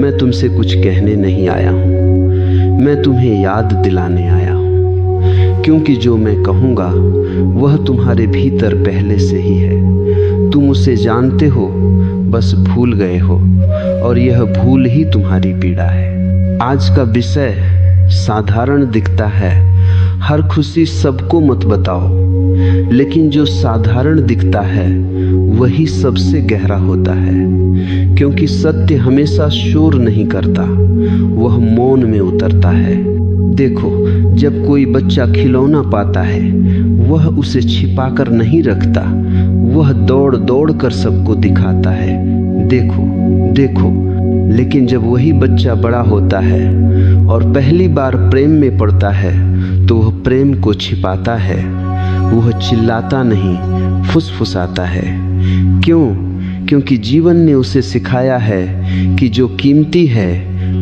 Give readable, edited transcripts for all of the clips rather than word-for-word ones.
मैं तुमसे कुछ कहने नहीं आया हूँ, मैं तुम्हें याद दिलाने आया हूँ, क्योंकि जो मैं कहूँगा वह तुम्हारे भीतर पहले से ही है। तुम उसे जानते हो, बस भूल गए हो, और यह भूल ही तुम्हारी पीड़ा है। आज का विषय साधारण दिखता है, हर खुशी सबको मत बताओ, लेकिन जो साधारण दिखता है वही सबसे गहरा होता है, क्योंकि सत्य हमेशा शोर नहीं करता, वह मौन में उतरता है। देखो, जब कोई बच्चा खिलौना पाता है वह उसे छिपाकर नहीं रखता, वह दौड़ दौड़ कर सबको दिखाता है, देखो देखो। लेकिन जब वही बच्चा बड़ा होता है और पहली बार प्रेम में पड़ता है तो वह प्रेम को छिपाता है, वह चिल्लाता नहीं, फुसफुसाता है। क्यों? क्योंकि जीवन ने उसे सिखाया है कि जो कीमती है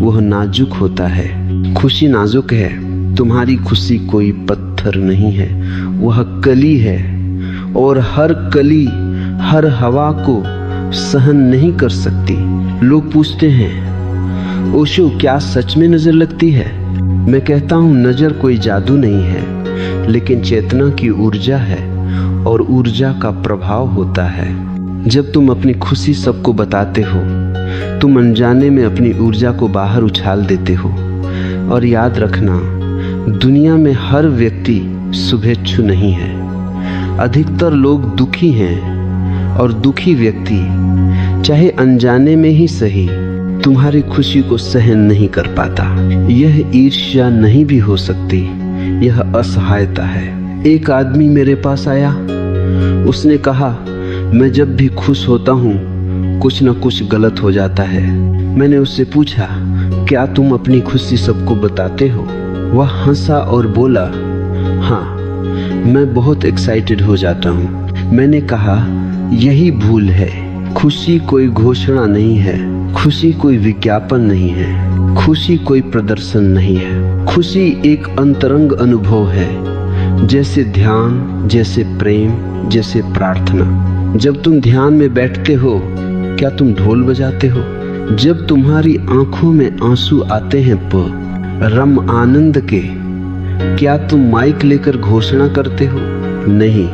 वह नाजुक होता है। खुशी नाजुक है, तुम्हारी खुशी कोई पत्थर नहीं है, वह कली है, और हर कली हर हवा को सहन नहीं कर सकती। लोग पूछते हैं, ओशो क्या सच में नजर लगती है? मैं कहता हूँ, नजर कोई जादू नहीं है, लेकिन चेतना की ऊर्जा है, और ऊर्जा का प्रभाव होता है। जब तुम अपनी खुशी सबको बताते हो, तुम अनजाने में अपनी ऊर्जा को बाहर उछाल देते हो। और याद रखना, दुनिया में हर व्यक्ति शुभेच्छु नहीं है, अधिकतर लोग दुखी हैं, और दुखी व्यक्ति चाहे अनजाने में ही सही तुम्हारी खुशी को सहन नहीं कर पाता। यह ईर्ष्या नहीं भी हो सकती, यह असहायता है। एक आदमी मेरे पास आया, उसने कहा, मैं जब भी खुश होता हूँ कुछ न कुछ गलत हो जाता है। मैंने उससे पूछा, क्या तुम अपनी खुशी सबको बताते हो? वह हंसा और बोला, हाँ, मैं बहुत एक्साइटेड हो जाता हूँ। मैंने कहा, यही भूल है। खुशी कोई घोषणा नहीं है, खुशी कोई विज्ञापन नहीं है, खुशी कोई प्रदर्शन नहीं है। खुशी एक अंतरंग अनुभव है, जैसे ध्यान, जैसे प्रेम, जैसे प्रार्थना। जब तुम ध्यान में बैठते हो, क्या तुम ढोल बजाते हो? जब तुम्हारी आंखों में आंसू आते हैं रम आनंद के, क्या तुम माइक लेकर घोषणा करते हो? नहीं,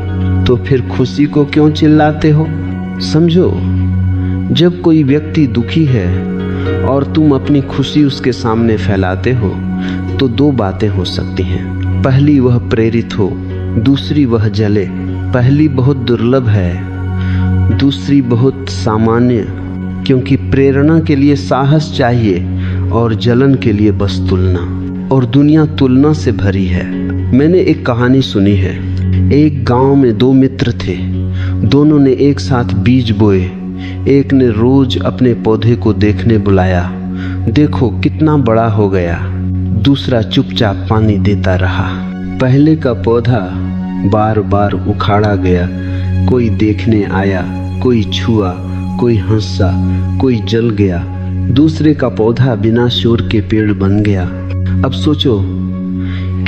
तो फिर खुशी को क्यों चिल्लाते हो? समझो, जब कोई व्यक्ति दुखी है और तुम अपनी खुशी उसके सामने फैलाते हो तो दो बातें हो सकती हैं। पहली, वह प्रेरित हो, दूसरी वह जले। पहली बहुत दुर्लभ है, दूसरी बहुत सामान्य, क्योंकि प्रेरणा के लिए साहस चाहिए और जलन के लिए बस तुलना, और दुनिया तुलना से भरी है। मैंने एक कहानी सुनी है। एक गांव में दो मित्र थे, दोनों ने एक साथ बीज बोए। एक ने रोज अपने पौधे को देखने बुलाया, देखो कितना बड़ा हो गया। दूसरा चुपचाप पानी देता रहा। पहले का पौधा बार बार उखाड़ा गया, कोई देखने आया, कोई छुआ, कोई हंसा, कोई जल गया। दूसरे का पौधा बिना शोर के पेड़ बन गया। अब सोचो,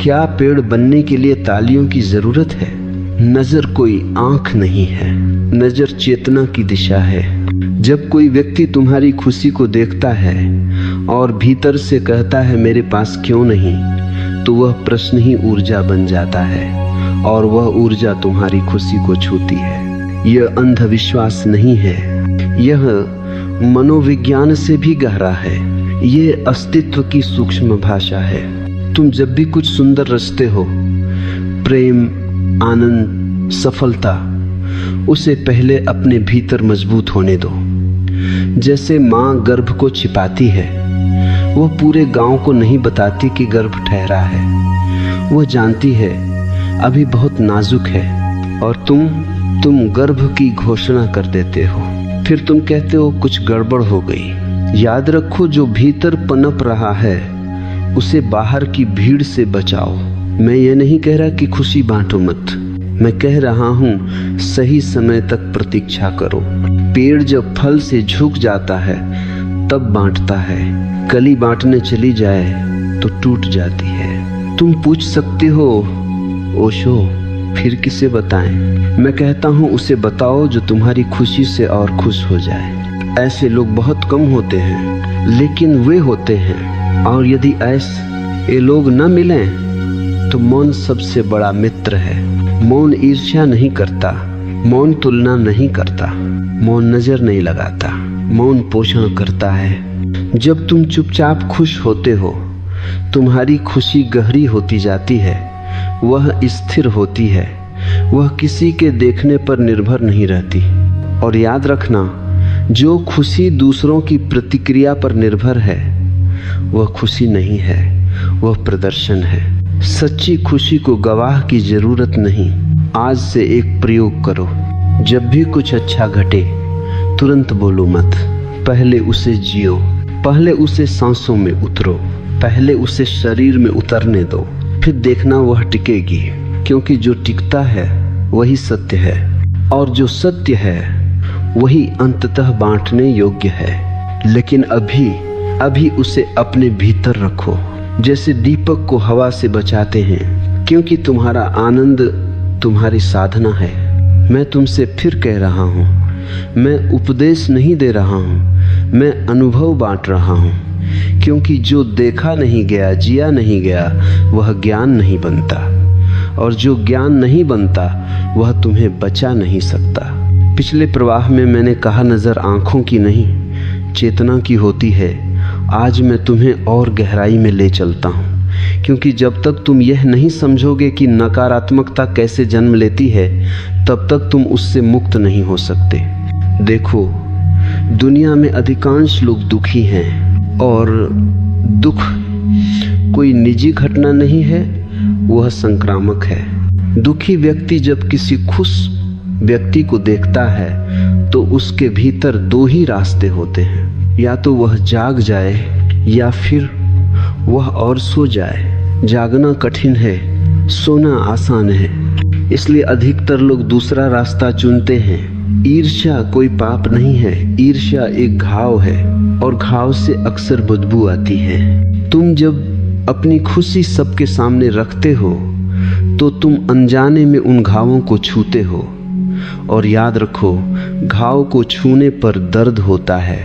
क्या पेड़ बनने के लिए तालियों की जरूरत है? नजर कोई आंख नहीं है, नजर चेतना की दिशा है। जब कोई व्यक्ति तुम्हारी खुशी को देखता है और भीतर से कहता है मेरे पास क्यों नहीं, तो वह प्रश्न ही ऊर्जा बन जाता है, और वह ऊर्जा तुम्हारी खुशी को छूती है। यह अंधविश्वास नहीं है, यह मनोविज्ञान से भी गहरा है। यह अस्तित्व की सूक्ष्म भाषा है। तुम जब भी कुछ सुंदर रचते हो, प्रेम, आनंद, सफलता, उसे पहले अपने भीतर मजबूत होने दो। जैसे माँ गर्भ को छिपाती है, वह पूरे गांव को नहीं बताती कि गर्भ ठहरा है। वह जानती है अभी बहुत नाजुक है, और तुम गर्भ की घोषणा कर देते हो। फिर तुम कहते हो कुछ गड़बड़ हो गई। याद रखो, जो भीतर पनप रहा है उसे बाहर की भीड़ से बचाओ। मैं ये नहीं कह रहा कि खुशी बांटो मत, मैं कह रहा हूँ सही समय तक प्रतीक्षा करो। पेड़ जब फल से झुक जाता है तब बांटता है, कली बांटने चली जाए तो टूट जाती है। तुम पूछ सकते हो, ओशो फिर किसे बताएं? मैं कहता हूँ उसे बताओ जो तुम्हारी खुशी से और खुश हो जाए। ऐसे लोग बहुत कम होते हैं, लेकिन वे होते हैं। और यदि ऐसे लोग न मिलें तो मौन सबसे बड़ा मित्र है। मौन ईर्ष्या नहीं करता, मौन तुलना नहीं करता, मौन नजर नहीं लगाता, मौन पोषण करता है। जब तुम चुपचाप खुश होते हो, तुम्हारी खुशी गहरी होती जाती है, वह स्थिर होती है, वह किसी के देखने पर निर्भर नहीं रहती। और याद रखना, जो खुशी दूसरों की प्रतिक्रिया पर निर्भर है वह खुशी नहीं है, वह प्रदर्शन है। सच्ची खुशी को गवाह की जरूरत नहीं। आज से एक प्रयोग करो, जब भी कुछ अच्छा घटे तुरंत बोलो मत, पहले उसे जियो, पहले उसे सांसों में उतरो, पहले उसे शरीर में उतरने दो, फिर देखना वह टिकेगी। क्योंकि जो टिकता है वही सत्य है, और जो सत्य है वही अंततः बांटने योग्य है। लेकिन अभी उसे अपने भीतर रखो, जैसे दीपक को हवा से बचाते हैं, क्योंकि तुम्हारा आनंद तुम्हारी साधना है। मैं तुमसे फिर कह रहा हूँ, मैं उपदेश नहीं दे रहा हूँ, मैं अनुभव बांट रहा हूँ। क्योंकि जो देखा नहीं गया, जिया नहीं गया, वह ज्ञान नहीं बनता, और जो ज्ञान नहीं बनता वह तुम्हें बचा नहीं सकता। पिछले प्रवाह में मैंने कहा नजर आंखों की नहीं चेतना की होती है। आज मैं तुम्हें और गहराई में ले चलता हूँ, क्योंकि जब तक तुम यह नहीं समझोगे कि नकारात्मकता कैसे जन्म लेती है, तब तक तुम उससे मुक्त नहीं हो सकते। देखो, दुनिया में अधिकांश लोग दुखी हैं, और दुख कोई निजी घटना नहीं है, वह संक्रामक है। दुखी व्यक्ति जब किसी खुश व्यक्ति को देखता है तो उसके भीतर दो ही रास्ते होते हैं, या तो वह जाग जाए या फिर वह और सो जाए। जागना कठिन है, सोना आसान है, इसलिए अधिकतर लोग दूसरा रास्ता चुनते हैं। ईर्ष्या कोई पाप नहीं है, ईर्ष्या एक घाव है, और घाव से अक्सर बदबू आती है। तुम जब अपनी खुशी सबके सामने रखते हो तो तुम अनजाने में उन घावों को छूते हो। और याद रखो, घाव को छूने पर दर्द होता है,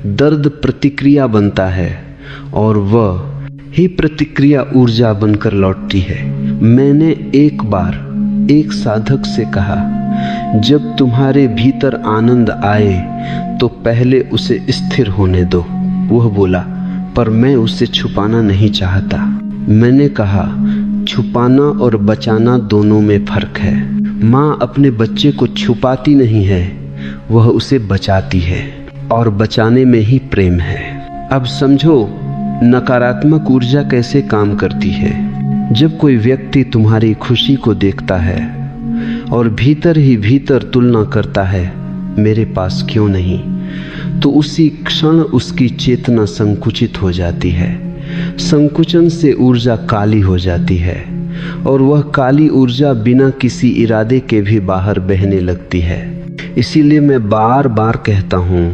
दर्द प्रतिक्रिया बनता है, और वह ही प्रतिक्रिया ऊर्जा बनकर लौटती है। मैंने एक बार एक साधक से कहा, जब तुम्हारे भीतर आनंद आए तो पहले उसे स्थिर होने दो। वह बोला, पर मैं उसे छुपाना नहीं चाहता। मैंने कहा, छुपाना और बचाना दोनों में फर्क है। माँ अपने बच्चे को छुपाती नहीं है, वह उसे बचाती है, और बचाने में ही प्रेम है। अब समझो नकारात्मक ऊर्जा कैसे काम करती है। जब कोई व्यक्ति तुम्हारी खुशी को देखता है और भीतर ही भीतर तुलना करता है, मेरे पास क्यों नहीं, तो उसी क्षण उसकी चेतना संकुचित हो जाती है। संकुचन से ऊर्जा काली हो जाती है, और वह काली ऊर्जा बिना किसी इरादे के भी बाहर बहने लगती है। इसीलिए मैं बार बार कहता हूँ,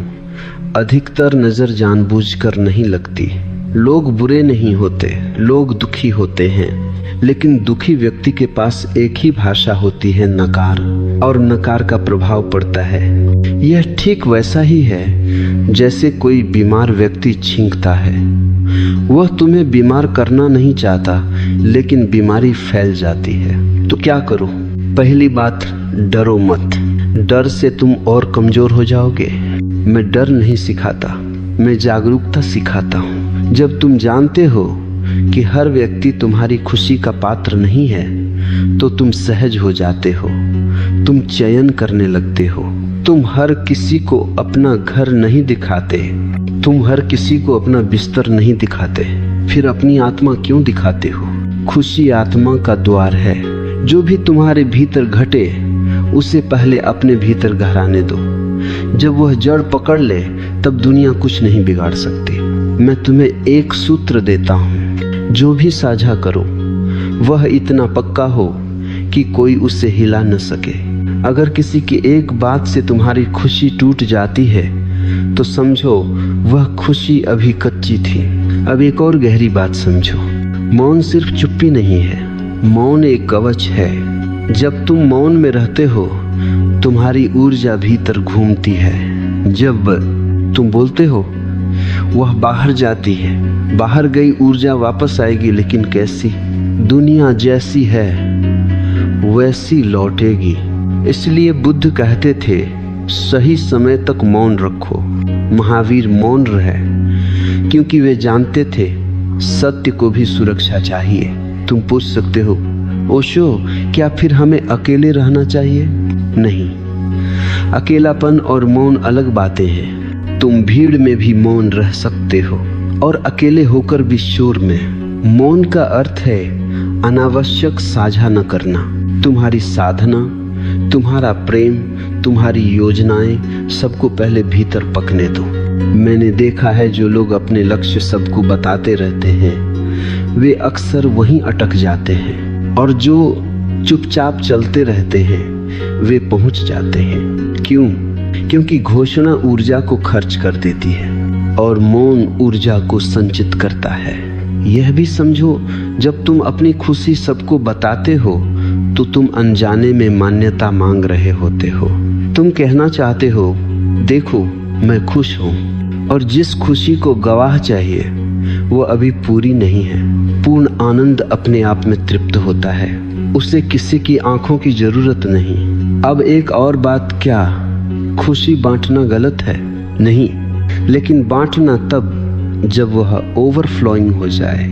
अधिकतर नजर जानबूझकर नहीं लगती। लोग बुरे नहीं होते, लोग दुखी होते हैं, लेकिन दुखी व्यक्ति के पास एक ही भाषा होती है, नकार, और नकार का प्रभाव पड़ता है। यह ठीक वैसा ही है जैसे कोई बीमार व्यक्ति छींकता है। वह तुम्हें बीमार करना नहीं चाहता, लेकिन बीमारी फैल जाती है। तो क्या करो? पहली बात, डरो मत। डर से तुम और कमजोर हो जाओगे। मैं डर नहीं सिखाता, मैं जागरूकता सिखाता हूँ। जब तुम जानते हो कि हर व्यक्ति तुम्हारी खुशी का पात्र नहीं है, तो तुम सहज हो जाते हो, तुम चयन करने लगते हो। तुम हर किसी को अपना घर नहीं दिखाते, तुम हर किसी को अपना बिस्तर नहीं दिखाते, फिर अपनी आत्मा क्यों दिखाते हो? खुशी आत्मा का द्वार है। जो भी तुम्हारे भीतर घटे उसे पहले अपने भीतर गहराने दो। जब वह जड़ पकड़ ले तब दुनिया कुछ नहीं बिगाड़ सकती। मैं तुम्हें एक सूत्र देता हूँ, जो भी साझा करो वह इतना पक्का हो कि कोई उसे हिला न सके। अगर किसी की एक बात से तुम्हारी खुशी टूट जाती है तो समझो वह खुशी अभी कच्ची थी। अब एक और गहरी बात समझो, मौन सिर्फ चुप्पी नहीं है, मौन एक कवच है। जब तुम मौन में रहते हो तुम्हारी ऊर्जा भीतर घूमती है। जब तुम बोलते हो वह बाहर जाती है, बाहर गई ऊर्जा वापस आएगी, लेकिन कैसी? दुनिया जैसी है वैसी लौटेगी। इसलिए बुद्ध कहते थे सही समय तक मौन रखो। महावीर मौन रहे क्योंकि वे जानते थे सत्य को भी सुरक्षा चाहिए। तुम पूछ सकते हो ओशो, क्या फिर हमें अकेले रहना चाहिए? नहीं, अकेलापन और मौन अलग बातें हैं। तुम भीड़ में भी मौन रह सकते हो और अकेले होकर भी शोर में। मौन का अर्थ है अनावश्यक साझा न करना। तुम्हारी साधना, तुम्हारा प्रेम, तुम्हारी योजनाएं सबको पहले भीतर पकने दो। मैंने देखा है जो लोग अपने लक्ष्य सबको बताते रहते हैं वे अक्सर वहीं अटक जाते हैं, और जो चुपचाप चलते रहते हैं वे पहुंच जाते हैं। क्यों? क्योंकि घोषणा ऊर्जा को खर्च कर देती है और मौन ऊर्जा को संचित करता है। यह भी समझो, जब तुम अपनी खुशी सबको बताते हो तो तुम अनजाने में मान्यता मांग रहे होते हो। तुम कहना चाहते हो देखो मैं खुश हूँ, और जिस खुशी को गवाह चाहिए वो अभी पूरी नहीं है। पूर्ण आनंद अपने आप में तृप्त होता है, उसे किसी की आंखों की जरूरत नहीं। अब एक और बात, क्या खुशी बांटना गलत है? नहीं, लेकिन बांटना तब जब वह ओवरफ्लोइंग हो जाए,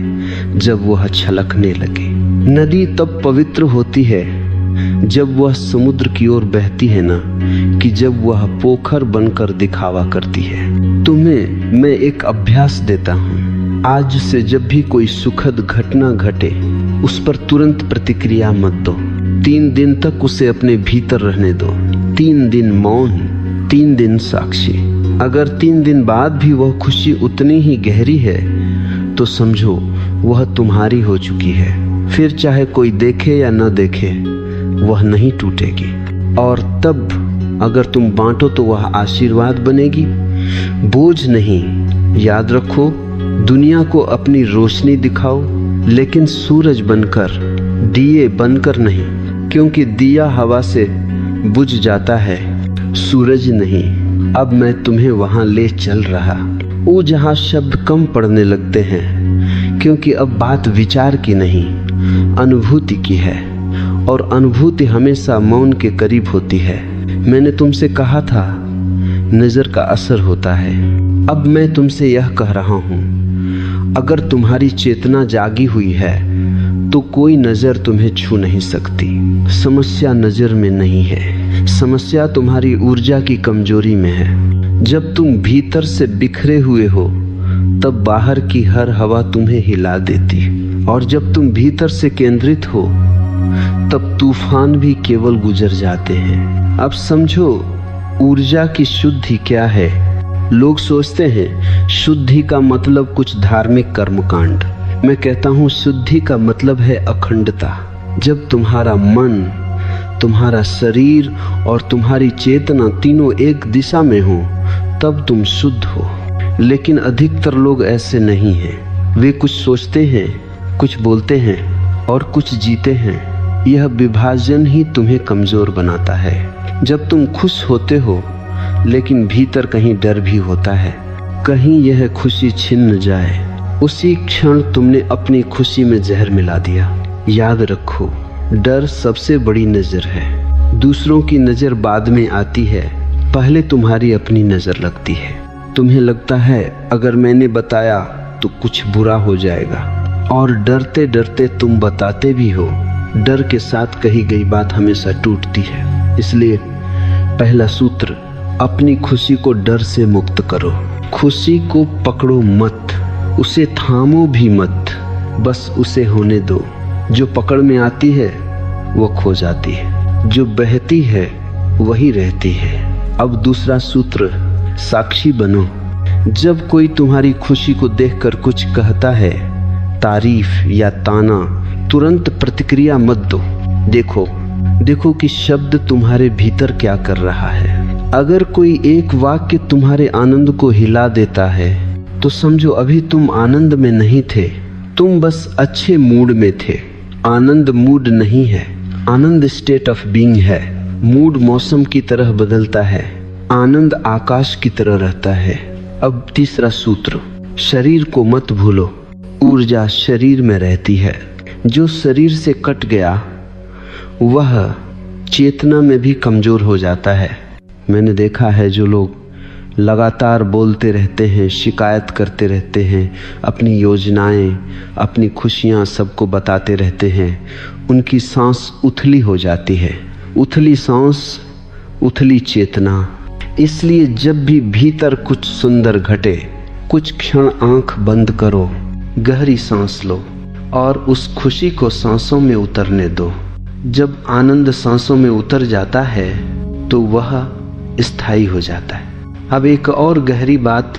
जब वह छलकने लगे। नदी तब पवित्र होती है जब वह समुद्र की ओर बहती है ना, कि जब वह पोखर बनकर दिखावा करती है। तुम्हें मैं एक अभ्यास देता हूँ। आज से जब भी कोई सुखद घटना घटे उस पर तुरंत प्रतिक्रिया मत दो। 3 दिन तक उसे अपने भीतर रहने दो। 3 दिन मौन, 3 दिन साक्षी। अगर 3 दिन बाद भी वह खुशी उतनी ही गहरी है तो समझो वह तुम्हारी हो चुकी है। फिर चाहे कोई देखे या न देखे वह नहीं टूटेगी। और तब अगर तुम बांटो तो वह आशीर्वाद बनेगी, बोझ नहीं। याद रखो, दुनिया को अपनी रोशनी दिखाओ, लेकिन सूरज बनकर, दिए बनकर नहीं, क्योंकि दिया हवा से बुझ जाता है, सूरज नहीं। अब मैं तुम्हें वहां ले चल रहा वो जहां शब्द कम पड़ने लगते हैं, क्योंकि अब बात विचार की नहीं अनुभूति की है, और अनुभूति हमेशा मौन के करीब होती है। मैंने तुमसे कहा था नजर का असर होता है। अब मैं तुमसे यह कह रहा हूं, अगर तुम्हारी चेतना जागी हुई है तो कोई नजर तुम्हें छू नहीं सकती। समस्या नजर में नहीं है, समस्या तुम्हारी ऊर्जा की कमजोरी में है। जब तुम भीतर से बिखरे हुए हो तब बाहर की हर हवा तुम्हें हिला देती, और जब तुम भीतर से केंद्रित हो तब तूफान भी केवल गुजर जाते हैं। अब समझो ऊर्जा की शुद्धि क्या है। लोग सोचते हैं शुद्धि का मतलब कुछ धार्मिक कर्मकांड। मैं कहता हूँ शुद्धि का मतलब है अखंडता। जब तुम्हारा मन, तुम्हारा शरीर और तुम्हारी चेतना तीनों एक दिशा में हो तब तुम शुद्ध हो। लेकिन अधिकतर लोग ऐसे नहीं हैं। वे कुछ सोचते हैं, कुछ बोलते हैं और कुछ जीते हैं। यह विभाजन ही तुम्हें कमजोर बनाता है। जब तुम खुश होते हो लेकिन भीतर कहीं डर भी होता है, कहीं यह खुशी छिन न जाए, उसी क्षण तुमने अपनी खुशी में जहर मिला दिया। याद रखो, डर सबसे बड़ी नजर है। दूसरों की नजर बाद में आती है, पहले तुम्हारी अपनी नजर लगती है। तुम्हें लगता है अगर मैंने बताया तो कुछ बुरा हो जाएगा, और डरते डरते तुम बताते भी हो। डर के साथ कही गई बात हमेशा टूटती है। इसलिए पहला सूत्र, अपनी खुशी को डर से मुक्त करो। खुशी को पकड़ो मत, उसे थामो भी मत, बस उसे होने दो। जो पकड़ में आती है वो खो जाती है, जो बहती है वही रहती है। अब दूसरा सूत्र, साक्षी बनो। जब कोई तुम्हारी खुशी को देखकर कुछ कहता है, तारीफ या ताना, तुरंत प्रतिक्रिया मत दो। देखो कि शब्द तुम्हारे भीतर क्या कर रहा है। अगर कोई एक वाक्य तुम्हारे आनंद को हिला देता है तो समझो अभी तुम आनंद में नहीं थे, तुम बस अच्छे मूड में थे। आनंद मूड नहीं है, आनंद स्टेट ऑफ बीइंग है। मूड मौसम की तरह बदलता है, आनंद आकाश की तरह रहता है। अब तीसरा सूत्र, शरीर को मत भूलो, ऊर्जा शरीर में रहती है। जो शरीर से कट गया वह चेतना में भी कमजोर हो जाता है। मैंने देखा है जो लोग लगातार बोलते रहते हैं, शिकायत करते रहते हैं, अपनी योजनाएं, अपनी खुशियां सबको बताते रहते हैं, उनकी सांस उथली हो जाती है। उथली सांस, उथली चेतना। इसलिए जब भी भीतर कुछ सुंदर घटे, कुछ क्षण आंख बंद करो, गहरी सांस लो और उस खुशी को सांसों में उतरने दो। जब आनंद सांसों में उतर जाता है तो वह स्थायी हो जाता है। अब एक और गहरी बात,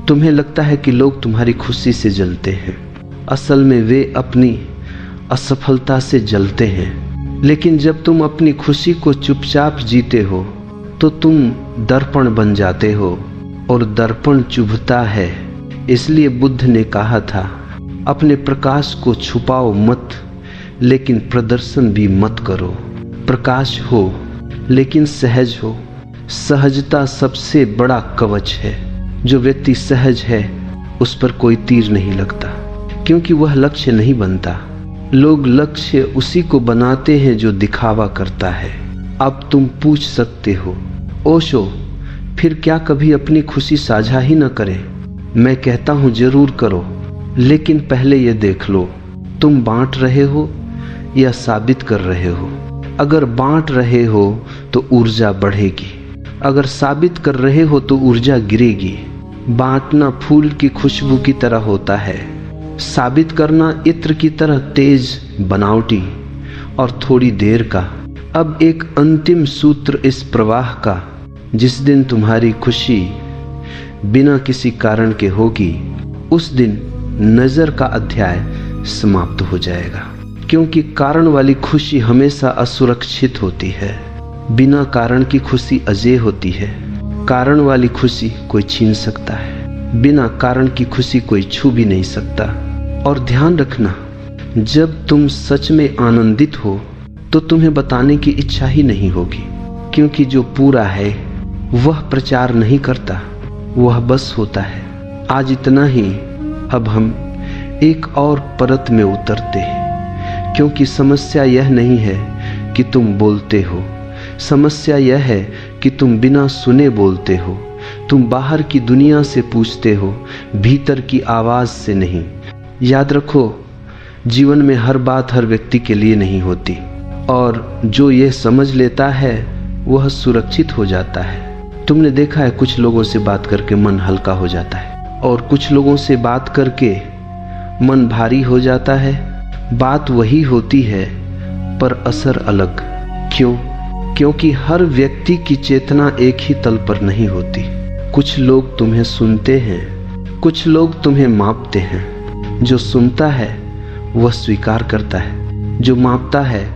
तुम्हें लगता है कि लोग तुम्हारी खुशी से जलते हैं, असल में वे अपनी असफलता से जलते हैं। लेकिन जब तुम अपनी खुशी को चुपचाप जीते हो तो तुम दर्पण बन जाते हो और दर्पण चुभता है। इसलिए बुद्ध ने कहा था, अपने प्रकाश को छुपाओ मत, लेकिन प्रदर्शन भी मत करो। प्रकाश हो लेकिन सहज हो। सहजता सबसे बड़ा कवच है। जो व्यक्ति सहज है उस पर कोई तीर नहीं लगता, क्योंकि वह लक्ष्य नहीं बनता। लोग लक्ष्य उसी को बनाते हैं जो दिखावा करता है। अब तुम पूछ सकते हो, ओशो फिर क्या कभी अपनी खुशी साझा ही न करें? मैं कहता हूं जरूर करो, लेकिन पहले ये देख लो तुम बांट रहे हो या साबित कर रहे हो। अगर बांट रहे हो तो ऊर्जा बढ़ेगी, अगर साबित कर रहे हो तो ऊर्जा गिरेगी। बांटना फूल की खुशबू की तरह होता है, साबित करना इत्र की तरह तेज, बनावटी और थोड़ी देर का। अब एक अंतिम सूत्र इस प्रवाह का, जिस दिन तुम्हारी खुशी बिना किसी कारण के होगी, उस दिन नजर का अध्याय समाप्त हो जाएगा। क्योंकि कारण वाली खुशी हमेशा असुरक्षित होती है, बिना कारण की खुशी अजेय होती है। कारण वाली खुशी कोई छीन सकता है, बिना कारण की खुशी कोई छू भी नहीं सकता। और ध्यान रखना, जब तुम सच में आनंदित हो तो तुम्हें बताने की इच्छा ही नहीं होगी, क्योंकि जो पूरा है वह प्रचार नहीं करता, वह बस होता है। आज इतना ही। अब हम एक और परत में उतरते हैं, क्योंकि समस्या यह नहीं है कि तुम बोलते हो, समस्या यह है कि तुम बिना सुने बोलते हो। तुम बाहर की दुनिया से पूछते हो, भीतर की आवाज से नहीं। याद रखो, जीवन में हर बात हर व्यक्ति के लिए नहीं होती, और जो यह समझ लेता है वह सुरक्षित हो जाता है। तुमने देखा है कुछ लोगों से बात करके मन हल्का हो जाता है, और कुछ लोगों से बात करके मन भारी हो जाता है। बात वही होती है पर असर अलग। क्यों? क्योंकि हर व्यक्ति की चेतना एक ही तल पर नहीं होती। कुछ लोग तुम्हें सुनते हैं, कुछ लोग तुम्हें मापते हैं। जो सुनता है वह स्वीकार करता है, जो मापता है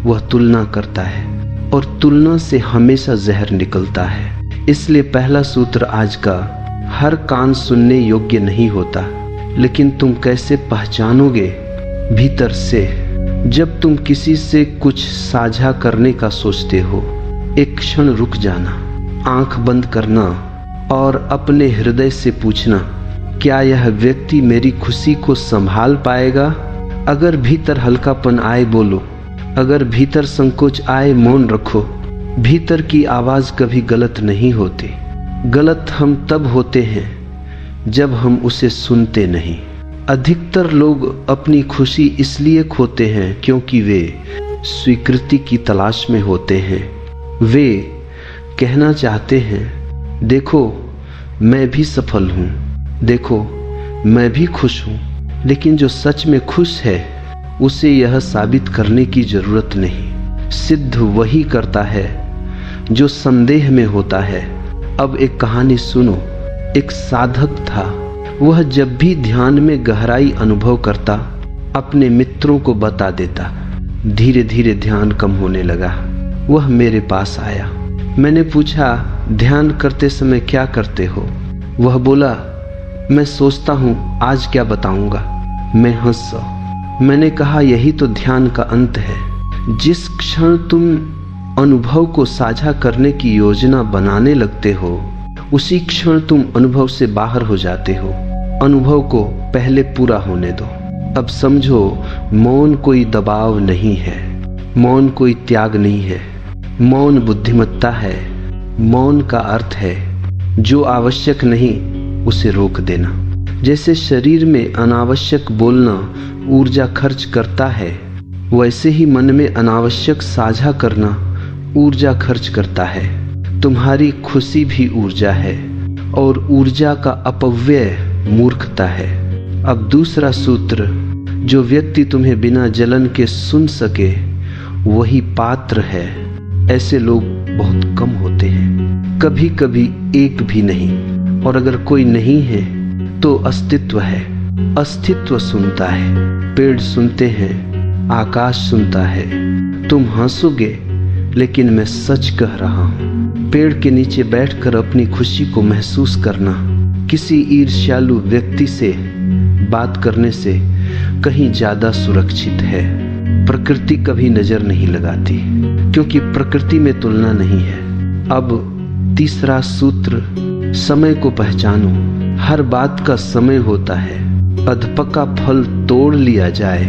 वह तुलना करता है, और तुलना से हमेशा जहर निकलता है। इसलिए पहला सूत्र आज का, हर कान सुनने योग्य नहीं होता, लेकिन तुम कैसे पहचानोगे भीतर से? जब तुम किसी से कुछ साझा करने का सोचते हो, एक क्षण रुक जाना, आंख बंद करना और अपने हृदय से पूछना, क्या यह व्यक्ति मेरी खुशी को संभाल पाएगा? अगर भीतर हल्कापन आए बोलो, अगर भीतर संकोच आए मौन रखो। भीतर की आवाज कभी गलत नहीं होती। गलत हम तब होते हैं जब हम उसे सुनते नहीं। अधिकतर लोग अपनी खुशी इसलिए खोते हैं क्योंकि वे स्वीकृति की तलाश में होते हैं। वे कहना चाहते हैं, देखो मैं भी सफल हूँ, देखो मैं भी खुश हूँ। लेकिन जो सच में खुश है उसे यह साबित करने की जरूरत नहीं। सिद्ध वही करता है जो संदेह में होता है। अब एक कहानी सुनो। एक साधक था, वह जब भी ध्यान में गहराई अनुभव करता अपने मित्रों को बता देता। धीरे धीरे ध्यान कम होने लगा। वह मेरे पास आया। मैंने पूछा, ध्यान करते समय क्या करते हो? वह बोला, मैं सोचता हूँ आज क्या बताऊंगा। मैं हंसा। मैंने कहा, यही तो ध्यान का अंत है। जिस क्षण तुम अनुभव को साझा करने की योजना बनाने लगते हो, उसी क्षण तुम अनुभव से बाहर हो जाते हो। अनुभव को पहले पूरा होने दो। अब समझो, मौन कोई दबाव नहीं है, मौन कोई त्याग नहीं है, मौन बुद्धिमत्ता है। मौन का अर्थ है जो आवश्यक नहीं उसे रोक देना। जैसे शरीर में अनावश्यक बोलना ऊर्जा खर्च करता है, वैसे ही मन में अनावश्यक साझा करना ऊर्जा खर्च करता है। तुम्हारी खुशी भी ऊर्जा है और ऊर्जा का अपव्यय मूर्खता है। अब दूसरा सूत्र, जो व्यक्ति तुम्हें बिना जलन के सुन सके वही पात्र है। ऐसे लोग बहुत कम होते हैं, कभी कभी एक भी नहीं। और अगर कोई नहीं है तो अस्तित्व है। अस्तित्व सुनता है, पेड़ सुनते हैं, आकाश सुनता है। तुम हंसोगे लेकिन मैं सच कह रहा हूँ। पेड़ के नीचे बैठकर अपनी खुशी को महसूस करना किसी ईर्ष्यालु व्यक्ति से बात करने से कहीं ज्यादा सुरक्षित है। प्रकृति कभी नजर नहीं लगाती, क्योंकि प्रकृति में तुलना नहीं है। अब तीसरा सूत्र, समय को पहचानो। हर बात का समय होता है। अधपका फल तोड़ लिया जाए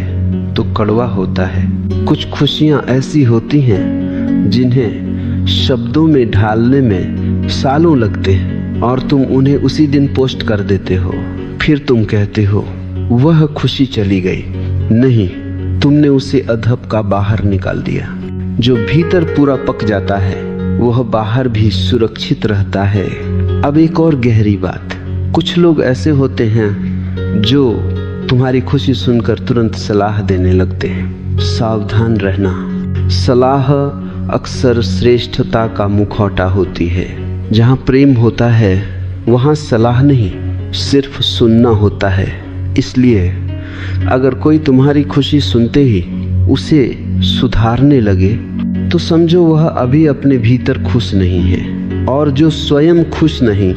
तो कड़वा होता है। कुछ खुशियां ऐसी होती हैं जिन्हें शब्दों में ढालने में सालों लगते हैं और तुम उन्हें उसी दिन पोस्ट कर देते हो। फिर तुम कहते हो वह खुशी चली गई। नहीं, तुमने उसे अधपका बाहर निकाल दिया। जो भीतर पूरा पक जाता है वह बाहर भी सुरक्षित रहता है। अब एक और गहरी बात, कुछ लोग ऐसे होते हैं जो तुम्हारी खुशी सुनकर तुरंत सलाह देने लगते हैं। सावधान रहना। सलाह अक्सर श्रेष्ठता का मुखौटा होती है। जहाँ प्रेम होता है वहाँ सलाह नहीं, सिर्फ सुनना होता है। इसलिए अगर कोई तुम्हारी खुशी सुनते ही उसे सुधारने लगे तो समझो वह अभी अपने भीतर खुश नहीं है। और जो स्वयं खुश नहीं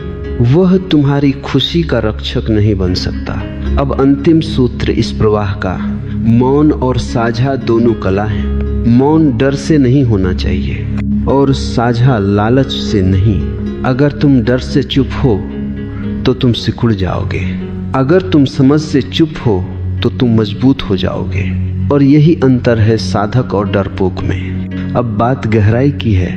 वह तुम्हारी खुशी का रक्षक नहीं बन सकता। अब अंतिम सूत्र इस प्रवाह का, मौन और साझा दोनों कला है। मौन डर से नहीं होना चाहिए और साझा लालच से नहीं। अगर तुम डर से चुप हो तो तुम सिकुड़ जाओगे, अगर तुम समझ से चुप हो तो तुम मजबूत हो जाओगे। और यही अंतर है साधक और डरपोक में। अब बात गहराई की है।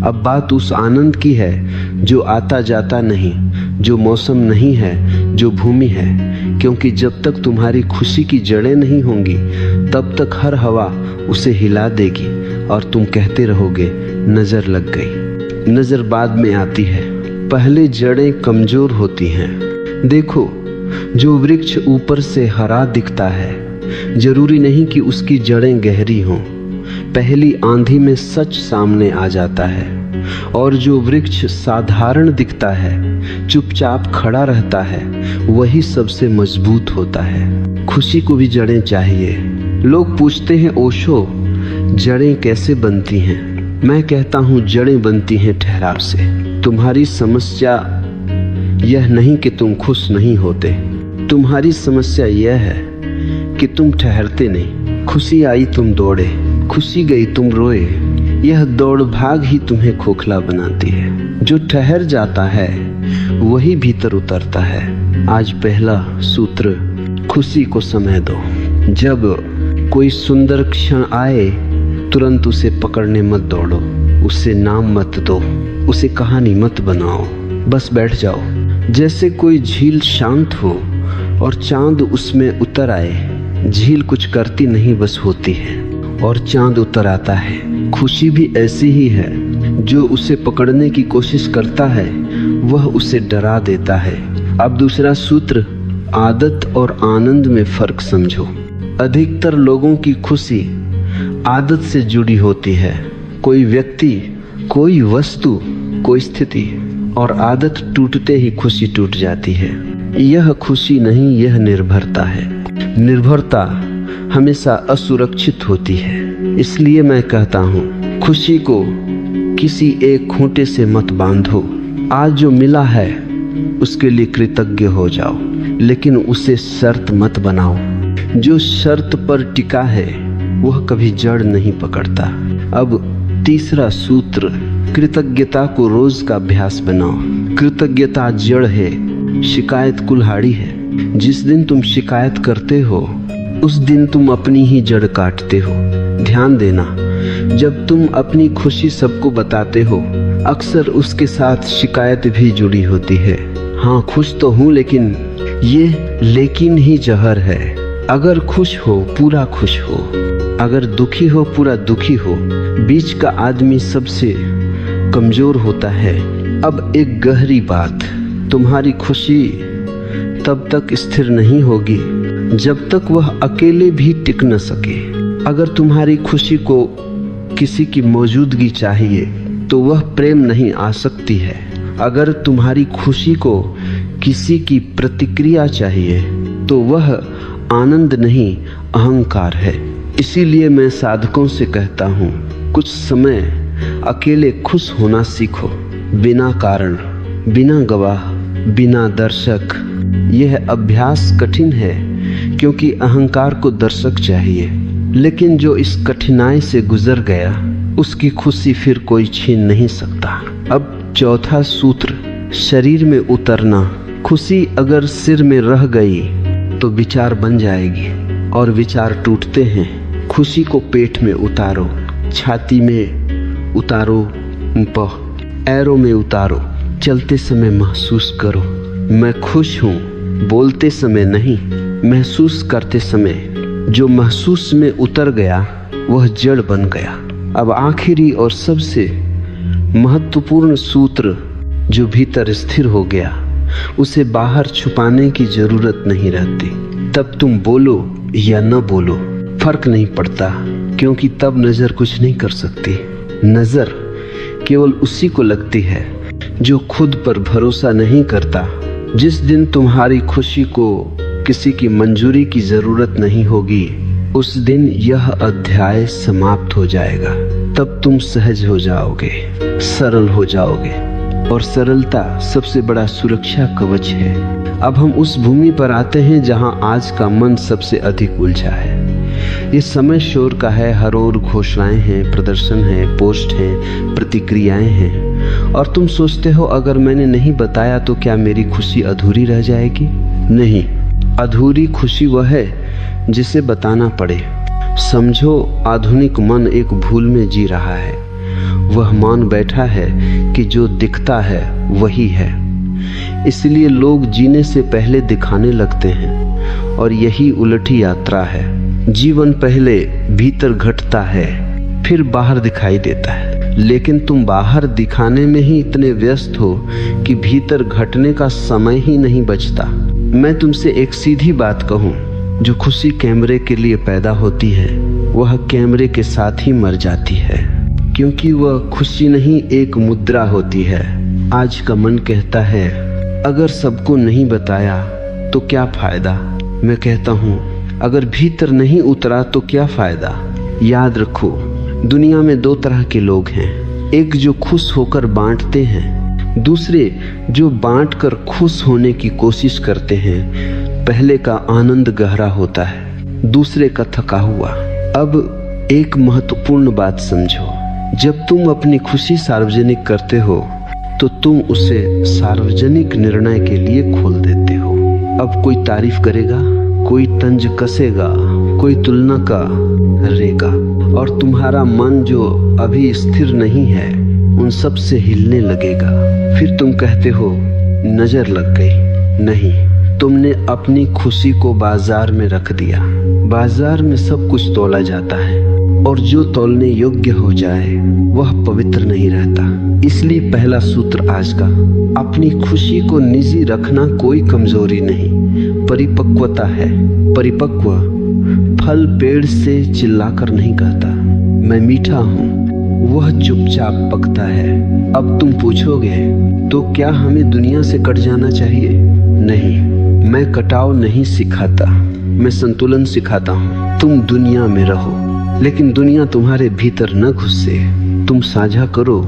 अब बात उस आनंद की है जो आता जाता नहीं, जो मौसम नहीं है, जो भूमि है। क्योंकि जब तक तुम्हारी खुशी की जड़ें नहीं होंगी तब तक हर हवा उसे हिला देगी और तुम कहते रहोगे नजर लग गई। नजर बाद में आती है, पहले जड़ें कमजोर होती हैं। देखो, जो वृक्ष ऊपर से हरा दिखता है जरूरी नहीं कि उसकी जड़ें गहरी हों। पहली आंधी में सच सामने आ जाता है। और जो वृक्ष साधारण दिखता है, चुपचाप खड़ा रहता है, वही सबसे मजबूत होता है। खुशी को भी जड़ें चाहिए। लोग पूछते हैं ओशो, जड़ें कैसे बनती हैं? मैं कहता हूँ जड़ें बनती हैं ठहराव से। तुम्हारी समस्या यह नहीं कि तुम खुश नहीं होते, तुम्हारी समस्या यह है कि तुम ठहरते नहीं। खुशी आई तुम दौड़े, खुशी गई तुम रोए। यह दौड़ भाग ही तुम्हें खोखला बनाती है। जो ठहर जाता है वही भीतर उतरता है। आज पहला सूत्र, खुशी को समय दो। जब कोई सुंदर क्षण आए तुरंत उसे पकड़ने मत दौड़ो, उसे नाम मत दो, उसे कहानी मत बनाओ, बस बैठ जाओ। जैसे कोई झील शांत हो और चांद उसमें उतर आए। झील कुछ करती नहीं, बस होती है और चांद उतर आता है। खुशी भी ऐसी ही है। जो उसे पकड़ने की कोशिश करता है वह उसे डरा देता है। अब दूसरा सूत्र, आदत और आनंद में फर्क समझो। अधिकतर लोगों की खुशी आदत से जुड़ी होती है। कोई व्यक्ति, कोई वस्तु, कोई स्थिति, और आदत टूटते ही खुशी टूट जाती है। यह खुशी नहीं, यह निर्भरता है। निर्भरता हमेशा असुरक्षित होती है। इसलिए मैं कहता हूँ, खुशी को किसी एक खूंटे से मत बांधो। आज जो मिला है उसके लिए कृतज्ञ हो जाओ, लेकिन उसे शर्त मत बनाओ। जो शर्त पर टिका है वह कभी जड़ नहीं पकड़ता। अब तीसरा सूत्र, कृतज्ञता को रोज का अभ्यास बनाओ। कृतज्ञता जड़ है, शिकायत कुल्हाड़ी है। जिस दिन तुम शिकायत करते हो उस दिन तुम अपनी ही जड़ काटते हो। ध्यान देना, जब तुम अपनी खुशी सबको बताते हो अक्सर उसके साथ शिकायत भी जुड़ी होती है। हाँ, खुश तो हूँ लेकिन ये लेकिन ही जहर है। अगर खुश हो पूरा खुश हो, अगर दुखी हो पूरा दुखी हो। बीच का आदमी सबसे कमजोर होता है। अब एक गहरी बात, तुम्हारी खुशी तब तक स्थिर नहीं होगी जब तक वह अकेले भी टिक न सके। अगर तुम्हारी खुशी को किसी की मौजूदगी चाहिए तो वह प्रेम नहीं आ सकती है। अगर तुम्हारी खुशी को किसी की प्रतिक्रिया चाहिए तो वह आनंद नहीं अहंकार है। इसीलिए मैं साधकों से कहता हूँ, कुछ समय अकेले खुश होना सीखो, बिना कारण, बिना गवाह, बिना दर्शक। यह अभ्यास कठिन है क्योंकि अहंकार को दर्शक चाहिए, लेकिन जो इस कठिनाई से गुजर गया उसकी खुशी फिर कोई छीन नहीं सकता। अब चौथा सूत्र, शरीर में उतरना। खुशी अगर सिर में रह गई तो विचार बन जाएगी और विचार टूटते हैं। खुशी को पेट में उतारो, छाती में उतारो, पैरों में उतारो। चलते समय महसूस करो मैं खुश हूँ, बोलते समय नहीं, महसूस करते समय। जो महसूस में उतर गया वह जड़ बन गया। अब आखिरी और सबसे महत्वपूर्ण सूत्र, जो भीतर स्थिर हो गया उसे बाहर छुपाने की जरूरत नहीं रहती। तब तुम बोलो या न बोलो फर्क नहीं पड़ता, क्योंकि तब नजर कुछ नहीं कर सकती। नजर केवल उसी को लगती है जो खुद पर भरोसा नहीं करता। जिस दिन तुम्हारी खुशी को किसी की मंजूरी की जरूरत नहीं होगी उस दिन यह अध्याय समाप्त हो जाएगा। तब तुम सहज हो जाओगे, सरल हो जाओगे, और सरलता सबसे बड़ा सुरक्षा कवच है। अब हम उस भूमि पर आते हैं जहां आज का मन सबसे अधिक उलझा है। ये समय शोर का है, हर ओर घोषणाएं हैं, प्रदर्शन है, पोस्ट हैं, प्रतिक्रियाएं हैं, और तुम सोचते हो अगर मैंने नहीं बताया तो क्या मेरी खुशी अधूरी रह जाएगी? नहीं, अधूरी खुशी वह है जिसे बताना पड़े। समझो, आधुनिक मन एक भूल में जी रहा है। वह मान बैठा है कि जो दिखता है वही है। इसलिए लोग जीने से पहले दिखाने लगते हैं, और यही उलटी यात्रा है। जीवन पहले भीतर घटता है, फिर बाहर दिखाई देता है, लेकिन तुम बाहर दिखाने में ही इतने व्यस्त हो कि भीतर घटने का समय ही नहीं बचता। मैं तुमसे एक सीधी बात कहूँ, जो खुशी कैमरे के लिए पैदा होती है वह कैमरे के साथ ही मर जाती है, क्योंकि वह खुशी नहीं एक मुद्रा होती है। आज का मन कहता है अगर सबको नहीं बताया तो क्या फायदा। मैं कहता हूँ अगर भीतर नहीं उतरा तो क्या फायदा। याद रखो, दुनिया में दो तरह के लोग हैं, एक जो खुश होकर बांटते हैं, दूसरे जो बांटकर खुश होने की कोशिश करते हैं। पहले का आनंद गहरा होता है, दूसरे का थका हुआ। अब एक महत्वपूर्ण बात समझो, जब तुम अपनी खुशी सार्वजनिक करते हो तो तुम उसे सार्वजनिक निर्णय के लिए खोल देते हो। अब कोई तारीफ करेगा, कोई तंज कसेगा, कोई तुलना करेगा, और तुम्हारा मन जो अभी स्थिर नहीं है उन सब से हिलने लगेगा। फिर तुम कहते हो नजर लग गई। नहीं, तुमने अपनी खुशी को बाजार में रख दिया। बाजार में सब कुछ तोला जाता है, और जो तोलने योग्य हो जाए वह पवित्र नहीं रहता। इसलिए पहला सूत्र आज का, अपनी खुशी को निजी रखना कोई कमजोरी नहीं, परिपक्वता है। परिपक्व फल पेड़ से चिल्लाकर नहीं कहता मैं मीठा हूँ, वह चुपचाप पकता है। अब तुम पूछोगे तो क्या हमें दुनिया से कट जाना चाहिए? नहीं, मैं कटाव नहीं सिखाता, मैं संतुलन सिखाता हूँ। तुम दुनिया में रहो लेकिन दुनिया तुम्हारे भीतर न घुसे। तुम साझा करो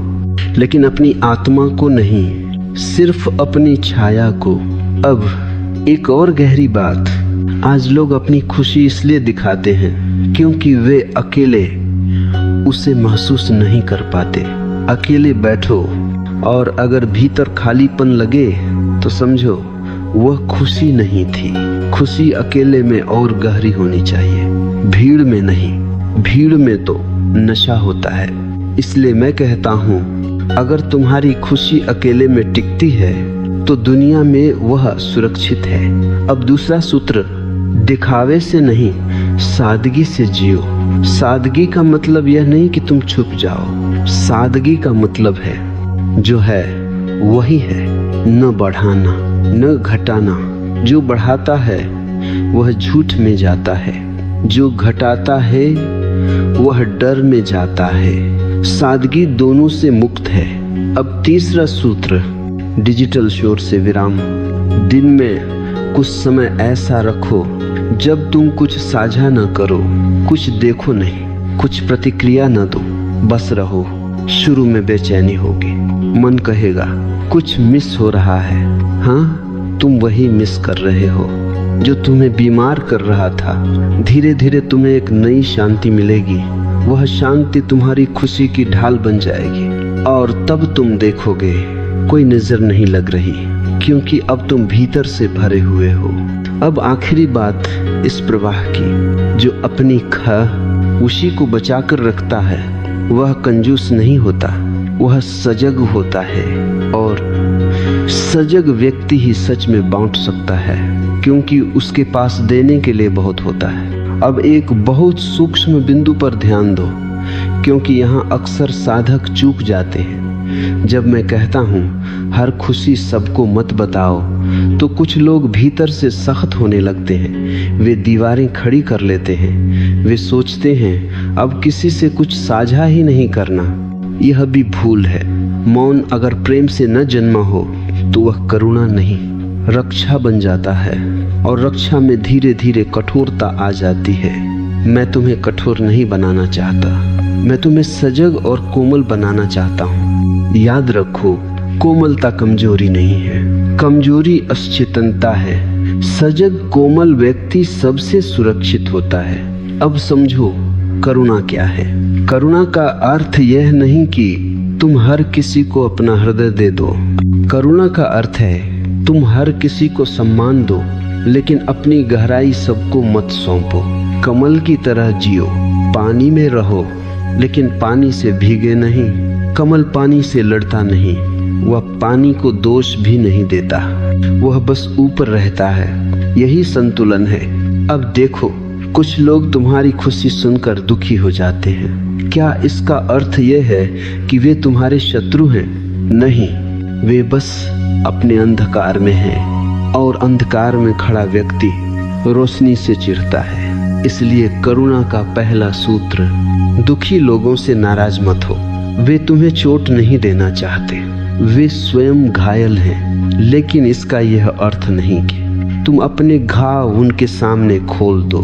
लेकिन अपनी आत्मा को नहीं, सिर्फ अपनी छाया को। अब एक और गहरी बात, आज लोग अपनी खुशी इसलिए दिखाते हैं क्योंकि वे अकेले उसे महसूस नहीं कर पाते। अकेले बैठो और अगर भीतर खालीपन लगे तो समझो वह खुशी नहीं थी। खुशी अकेले में और गहरी होनी चाहिए, भीड़ में नहीं। भीड़ में तो नशा होता है। इसलिए मैं कहता हूँ, अगर तुम्हारी खुशी अकेले में टिकती है तो दुनिया में वह सुरक्षित है। अब दूसरा सूत्र, दिखावे से नहीं, सादगी से जियो। सादगी का मतलब यह नहीं कि तुम छुप जाओ। सादगी का मतलब है जो है वही है, न बढ़ाना न घटाना। जो बढ़ाता है वह झूठ में जाता है, जो घटाता है वह डर में जाता है। सादगी दोनों से मुक्त है। अब तीसरा सूत्र, डिजिटल शोर से विराम। दिन में कुछ समय ऐसा रखो जब तुम कुछ साझा न करो, कुछ देखो नहीं, कुछ प्रतिक्रिया न दो, बस रहो। शुरू में बेचैनी होगी, मन कहेगा कुछ मिस हो रहा है। हाँ, तुम वही मिस कर रहे हो जो तुम्हें बीमार कर रहा था। धीरे धीरे तुम्हें एक नई शांति मिलेगी। वह शांति तुम्हारी खुशी की ढाल बन जाएगी और तब तुम देखोगे कोई नजर नहीं लग रही, क्योंकि अब तुम भीतर से भरे हुए हो। अब आखिरी बात इस प्रवाह की, जो अपनी उसी को बचा कर रखता है वह कंजूस नहीं होता, वह सजग होता है। और सजग व्यक्ति ही सच में बांट सकता है, क्योंकि उसके पास देने के लिए बहुत होता है। अब एक बहुत सूक्ष्म बिंदु पर ध्यान दो, क्योंकि यहाँ अक्सर साधक चूक जाते हैं। जब मैं कहता हूँ हर खुशी सबको मत बताओ, तो कुछ लोग भीतर से सख्त होने लगते हैं। वे दीवारें खड़ी कर लेते हैं। वे सोचते हैं अब किसी से कुछ साझा ही नहीं करना। यह भी भूल है। मौन अगर प्रेम से न जन्मा हो तो वह करुणा नहीं, रक्षा बन जाता है। और रक्षा में धीरे धीरे कठोरता आ जाती है। मैं तुम्हें कठोर नहीं बनाना चाहता, मैं तुम्हें सजग और कोमल बनाना चाहता हूँ। याद रखो, कोमलता कमजोरी नहीं है, कमजोरी अचेतनता है। सजग कोमल व्यक्ति सबसे सुरक्षित होता है। अब समझो करुणा क्या है। करुणा का अर्थ यह नहीं कि तुम हर किसी को अपना हृदय दे दो। करुणा का अर्थ है तुम हर किसी को सम्मान दो, लेकिन अपनी गहराई सबको मत सौंपो। कमल की तरह जियो, पानी में रहो, लेकिन पानी से भीगे नहीं। कमल पानी से लड़ता नहीं, वह पानी को दोष भी नहीं देता, वह बस ऊपर रहता है। यही संतुलन है। अब देखो, कुछ लोग तुम्हारी खुशी सुनकर दुखी हो जाते हैं। क्या इसका अर्थ यह है कि वे तुम्हारे शत्रु हैं? नहीं, वे बस अपने अंधकार में हैं, और अंधकार में खड़ा व्यक्ति रोशनी से चिढ़ता है। इसलिए करुणा का पहला सूत्र, दुखी लोगों से नाराज मत हो। वे तुम्हें चोट नहीं देना चाहते, वे स्वयं घायल हैं। लेकिन इसका यह अर्थ नहीं कि तुम अपने घाव उनके सामने खोल दो।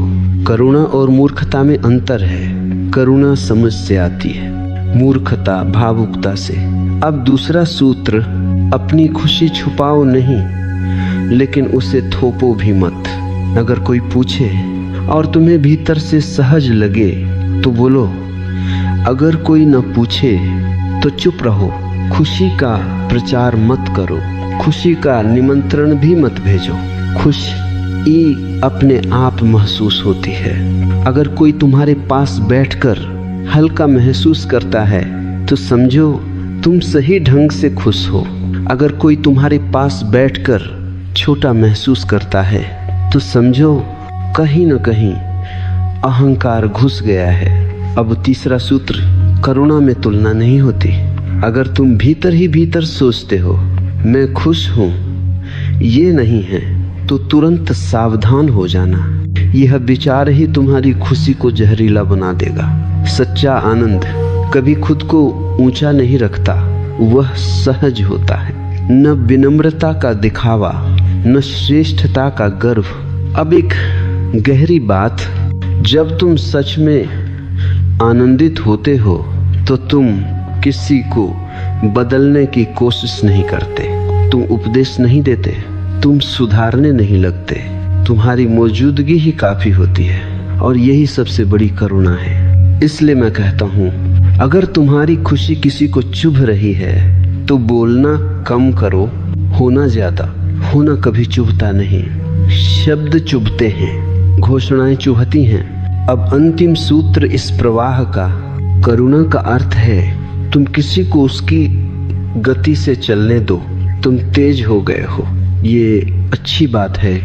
करुणा और मूर्खता में अंतर है। करुणा समझ से आती है, मूर्खता भावुकता से। अब दूसरा सूत्र, अपनी खुशी छुपाओ नहीं, लेकिन उसे थोपो भी मत। अगर कोई पूछे और तुम्हें भीतर से सहज लगे तो बोलो, अगर कोई न पूछे तो चुप रहो। खुशी का प्रचार मत करो, खुशी का निमंत्रण भी मत भेजो। खुशी अपने आप महसूस होती है। अगर कोई तुम्हारे पास बैठकर हल्का महसूस करता है तो समझो तुम सही ढंग से खुश हो। अगर कोई तुम्हारे पास बैठकर छोटा महसूस करता है तो समझो कहीं न कहीं अहंकार घुस गया है। अब तीसरा सूत्र, करुणा में तुलना नहीं होती। अगर तुम भीतर ही भीतर सोचते हो मैं खुश हूँ, ये नहीं है, तो तुरंत सावधान हो जाना। यह विचार ही तुम्हारी खुशी को जहरीला बना देगा। सच्चा आनंद कभी खुद को ऊंचा नहीं रखता, वह सहज होता है। न विनम्रता का दिखावा, न श्रेष्ठता का गर्व। अब एक गहरी बात, जब तुम सच में आनंदित होते हो तो तुम किसी को बदलने की कोशिश नहीं करते, तुम उपदेश नहीं देते, तुम सुधारने नहीं लगते। तुम्हारी मौजूदगी ही काफी होती है, और यही सबसे बड़ी करुणा है। इसलिए मैं कहता हूँ, अगर तुम्हारी खुशी किसी को चुभ रही है तो बोलना कम करो, होना ज्यादा। होना कभी चुभता नहीं, शब्द चुभते हैं, घोषणाएं चुभती हैं। अब अंतिम सूत्र इस प्रवाह का, करुणा का अर्थ है तुम किसी को उसकी गति से चलने दो। तुम तेज हो गए हो, ये अच्छी बात है,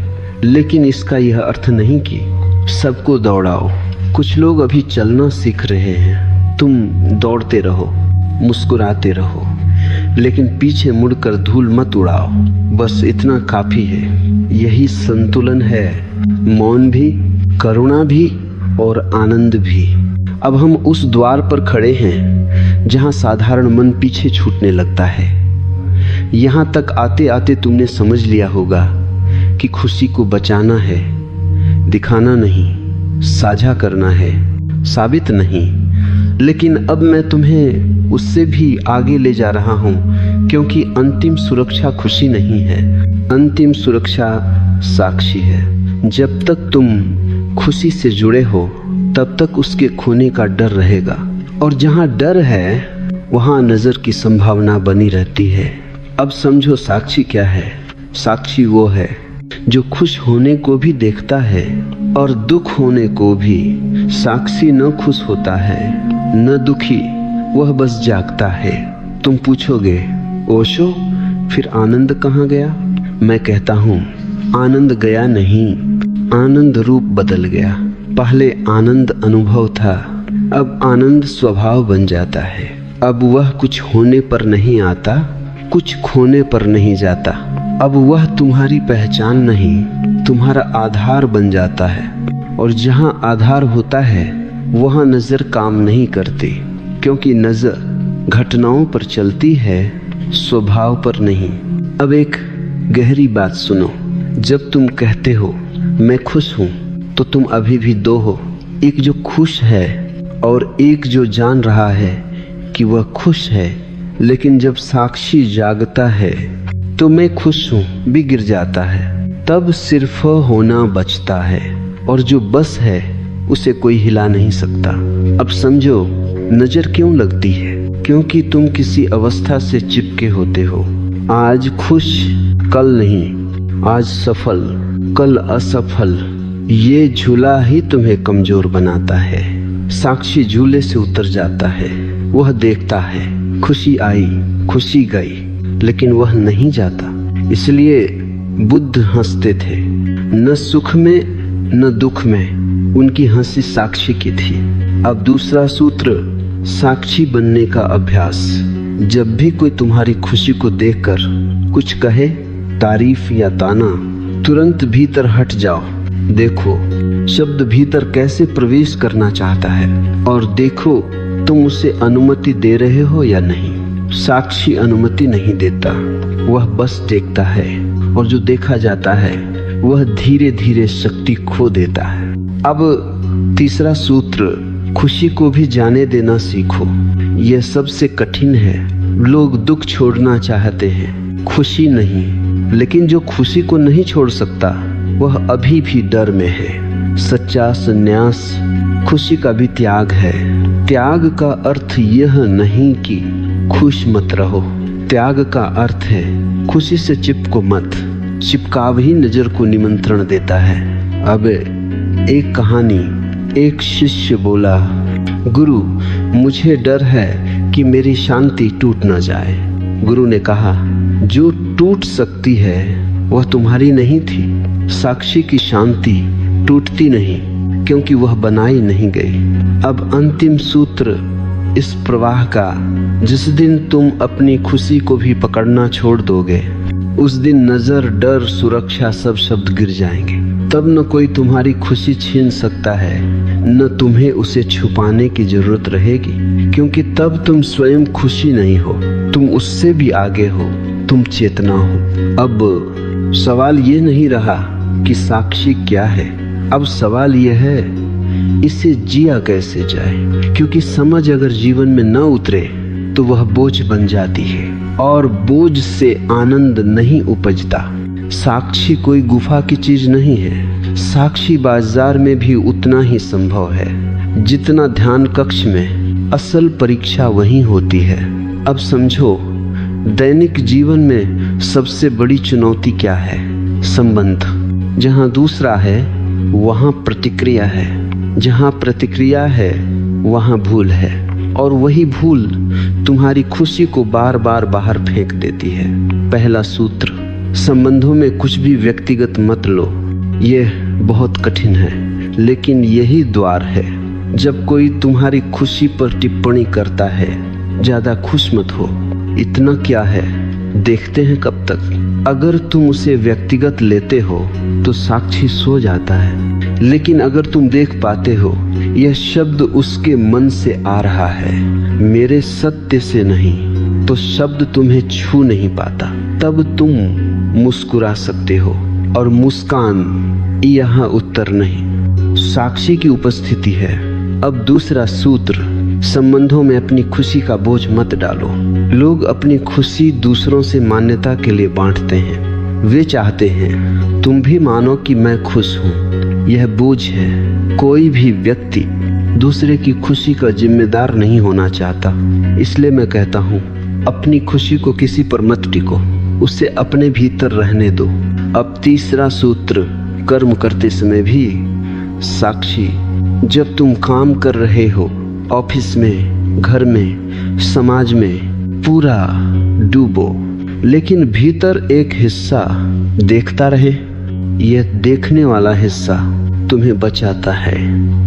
लेकिन इसका यह अर्थ नहीं कि सबको दौड़ाओ। कुछ लोग अभी चलना सीख रहे हैं, तुम दौड़ते रहो, मुस्कुराते रहो, लेकिन पीछे मुड़कर धूल मत उड़ाओ। बस इतना काफी है। यही संतुलन है, मौन भी, करुणा भी और आनंद भी। अब हम उस द्वार पर खड़े हैं जहां साधारण मन पीछे छूटने लगता है। यहां तक आते आते तुमने समझ लिया होगा कि खुशी को बचाना है, दिखाना नहीं, साझा करना है, साबित नहीं। लेकिन अब मैं तुम्हें उससे भी आगे ले जा रहा हूं, क्योंकि अंतिम सुरक्षा खुशी नहीं है, अंतिम सुरक्षा साक्षी है। जब तक तुम खुशी से जुड़े हो तब तक उसके खोने का डर रहेगा, और जहां डर है वहां नजर की संभावना बनी रहती है। अब समझो साक्षी क्या है। साक्षी वो है जो खुश होने को भी देखता है और दुख होने को भी। साक्षी न खुश होता है न दुखी, वह बस जागता है। तुम पूछोगे ओशो, फिर आनंद कहाँ गया? मैं कहता हूँ आनंद गया नहीं, आनंद रूप बदल गया। पहले आनंद अनुभव था, अब आनंद स्वभाव बन जाता है। अब वह कुछ होने पर नहीं आता, कुछ खोने पर नहीं जाता। अब वह तुम्हारी पहचान नहीं, तुम्हारा आधार बन जाता है। और जहां आधार होता है वहां नजर काम नहीं करती, क्योंकि नजर घटनाओं पर चलती है, स्वभाव पर नहीं। अब एक गहरी बात सुनो। जब तुम कहते हो मैं खुश हूं, तो तुम अभी भी दो हो, एक जो खुश है और एक जो जान रहा है कि वह खुश है। लेकिन जब साक्षी जागता है तो मैं खुश हूं भी गिर जाता है। तब सिर्फ होना बचता है, और जो बस है उसे कोई हिला नहीं सकता। अब समझो नजर क्यों लगती है, क्योंकि तुम किसी अवस्था से चिपके होते हो। आज खुश, कल नहीं, आज सफल, कल असफल। ये झूला ही तुम्हें कमजोर बनाता है। साक्षी झूले से उतर जाता है, वह देखता है खुशी आई, खुशी गई, लेकिन वह नहीं जाता। इसलिए बुद्ध हंसते थे, न सुख में न दुख में उनकी हंसी साक्षी की थी। अब दूसरा सूत्र, साक्षी बनने का अभ्यास। जब भी कोई तुम्हारी खुशी को देखकर कुछ कहे, तारीफ या ताना, तुरंत भीतर हट जाओ। देखो शब्द भीतर कैसे प्रवेश करना चाहता है, और देखो तुम उसे अनुमति दे रहे हो या नहीं। साक्षी अनुमति नहीं देता, वह बस देखता है, और जो देखा जाता है वह धीरे धीरे शक्ति खो देता है। अब तीसरा सूत्र, खुशी को भी जाने देना सीखो। यह सबसे कठिन है। लोग दुख छोड़ना चाहते हैं, खुशी नहीं। लेकिन जो खुशी को नहीं छोड़ सकता वह अभी भी डर में है। सच्चा संन्यास खुशी का भी त्याग है। त्याग का अर्थ यह नहीं कि खुश मत रहो, त्याग का अर्थ है खुशी से चिपको मत। चिपकाव ही नजर को निमंत्रण देता है। अब एक कहानी, एक शिष्य बोला, गुरु मुझे डर है कि मेरी शांति टूट न जाए। गुरु ने कहा, जो टूट सकती है वह तुम्हारी नहीं थी। साक्षी की शांति टूटती नहीं, क्योंकि वह बनाई नहीं गई। अब अंतिम सूत्र इस प्रवाह का, जिस दिन तुम अपनी खुशी को भी पकड़ना छोड़ दोगे, उस दिन नजर, डर, सुरक्षा सब शब्द गिर जाएंगे। तब न कोई तुम्हारी खुशी छीन सकता है, न तुम्हें उसे छुपाने की जरूरत रहेगी, क्योंकि तब तुम स्वयं खुशी नहीं हो, तुम उससे भी आगे हो, तुम चेतना हो। अब सवाल ये नहीं रहा कि साक्षी क्या है, अब सवाल यह है इसे जिया कैसे जाए। क्योंकि समझ अगर जीवन में न उतरे तो वह बोझ बन जाती है, और बोझ से आनंद नहीं उपजता। साक्षी कोई गुफा की चीज नहीं है। साक्षी बाजार में भी उतना ही संभव है जितना ध्यान कक्ष में, असल परीक्षा वहीं होती है। अब समझो, दैनिक जीवन में सबसे बड़ी चुनौती क्या है? संबंध। जहां दूसरा है वहां प्रतिक्रिया है, जहां प्रतिक्रिया है वहां भूल है, और वही भूल तुम्हारी खुशी को बार बार बाहर फेंक देती है। पहला सूत्र, संबंधों में कुछ भी व्यक्तिगत मत लो। यह बहुत कठिन है, लेकिन यही द्वार है। जब कोई तुम्हारी खुशी पर टिप्पणी करता है, ज्यादा खुश मत हो, इतना क्या है, देखते हैं कब तक। अगर तुम उसे व्यक्तिगत लेते हो तो साक्षी सो जाता है, लेकिन अगर तुम देख पाते हो यह शब्द उसके मन से आ रहा है, मेरे सत्य से नहीं, तो शब्द तुम्हें छू नहीं पाता, तब तुम मुस्कुरा सकते हो। और मुस्कान यहाँ उत्तर नहीं, साक्षी की उपस्थिति है। अब दूसरा सूत्र, संबंधों में अपनी खुशी का बोझ मत डालो। लोग अपनी खुशी दूसरों से मान्यता के लिए बांटते हैं। वे चाहते हैं तुम भी मानो कि मैं खुश हूँ। यह बोझ है। कोई भी व्यक्ति दूसरे की खुशी का जिम्मेदार नहीं होना चाहता। इसलिए मैं कहता हूँ, अपनी खुशी को किसी पर मत टिको, उसे अपने भीतर रहने दो। अब तीसरा सूत्र, कर्म करते समय भी साक्षी। जब तुम काम कर रहे हो, ऑफिस में, घर में, समाज में, पूरा डूबो, लेकिन भीतर एक हिस्सा देखता रहे। यह देखने वाला हिस्सा तुम्हें बचाता है,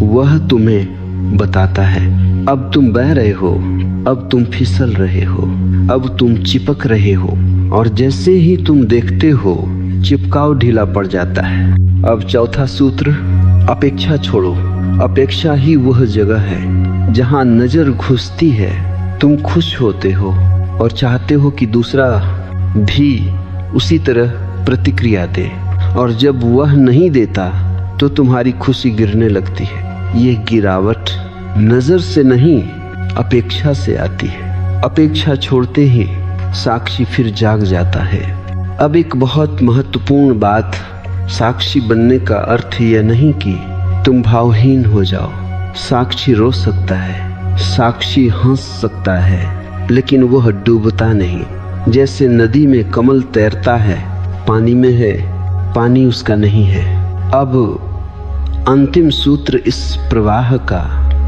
वह तुम्हें बताता है अब तुम बह रहे हो, अब तुम फिसल रहे हो, अब तुम चिपक रहे हो, और जैसे ही तुम देखते हो चिपकाव ढीला पड़ जाता है। अब चौथा सूत्र, अपेक्षा छोड़ो। अपेक्षा ही वह जगह है जहां नजर घुसती है। तुम खुश होते हो और चाहते हो कि दूसरा भी उसी तरह प्रतिक्रिया दे, और जब वह नहीं देता तो तुम्हारी खुशी गिरने लगती है। ये गिरावट नजर से नहीं, अपेक्षा से आती है। अपेक्षा छोड़ते ही साक्षी फिर जाग जाता है। अब एक बहुत महत्वपूर्ण बात, साक्षी बनने का अर्थ यह नहीं कि तुम भावहीन हो जाओ। साक्षी रो सकता है, साक्षी हंस सकता है, लेकिन वह डूबता नहीं। जैसे नदी में कमल तैरता है, पानी में है, पानी उसका नहीं है। अब अंतिम सूत्र इस प्रवाह का,